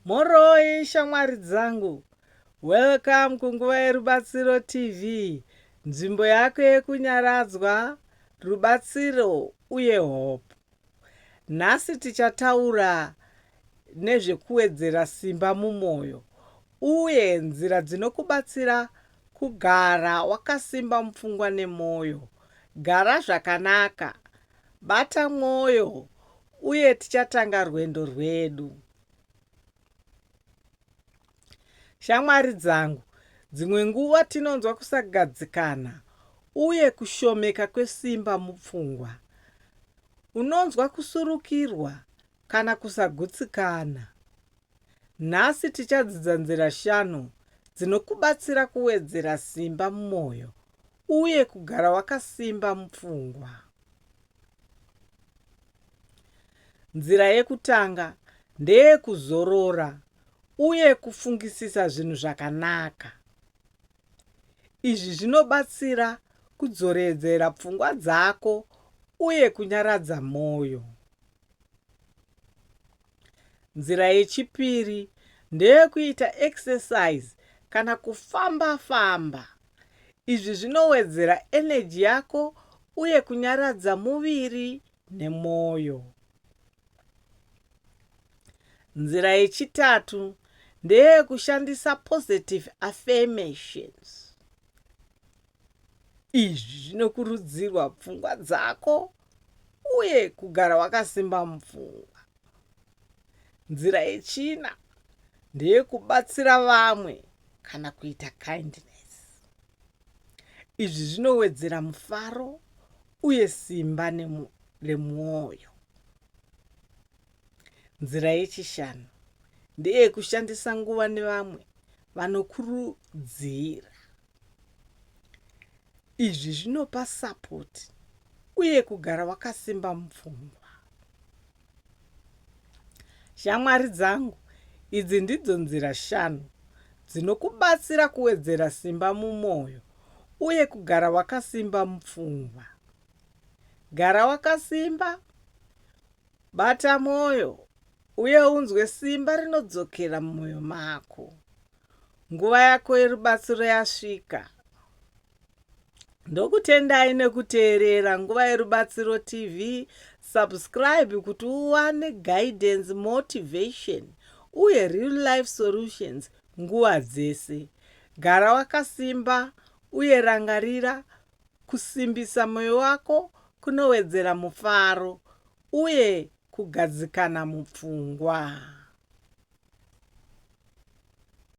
Moroi shamwari dzangu, welcome kunguva yerubatsiro TV, nzvimbo yako yekunyaradzwa, rubatsiro uye hope. Nhasi tichataura nezvekuwedzera simba mumwoyo uye nzira dzinokubatsira kugara wakasimba mupfungwa nemwoyo. Gara zvakanaka, bata mwoyo uye tichatanga rwendo rwedu. Shamwari dzangu, dzimwe nguva tinonzwa kusagadzikana uye kushomeka kwesimba mupfungwa. Unonzwa kusurukirwa kana kusagutsikana. Nhasi tichadzidza nzira 5 dzinokubatsira kuwedzera simba mumwoyo uye kugara wakasimba mupfungwa. Nzira yekutanga ndeyekuzorora uye kufungisisa zvinhu zvakanaka. Izvi zvinobatsira kudzoredzera pfungwa dzako uye kunyaradza mwoyo. Nzira yechipiri ndeyekuita exercise kana kufamba-famba. Izvi zvinowedzera eneji yako uye kunyaradza muviri nemwoyo. Nzira yechitatu ndeyekushandisa positive affirmations. Izvi zvinokurudzirwa pfungwa dzako uye kugara wakasimba mupfungwa. Nzira yechina ndeyekubatsira vamwe kana kuita kindness. Izvi zvinowedzera mufaro uye simba remwoyo. Nzira yechishanu ndeyekushandisa nguva nevamwe vanokurudzira. Izvi zvinopa sapoti uye kugara wakasimba mupfungwa. Shamwari dzangu, idzi ndidzo nzira 5 dzinokubatsira kuwedzera simba mumwoyo uye kugara wakasimba mupfungwa. Gara wakasimba, bata mwoyo uye unzwe simba rinodzokera mumwoyo mako. Nguva yako yerubatsiro yasvika. Ndokutendai nekuteerera nguva yerubatsiro TV. Subscribe kuti uwane guidance, motivation uye real life solutions nguva dzese. Gara wakasimba uye rangarira kusimbisa mwoyo wako kunowedzera mufaro uye kugadzikana mupfungwa.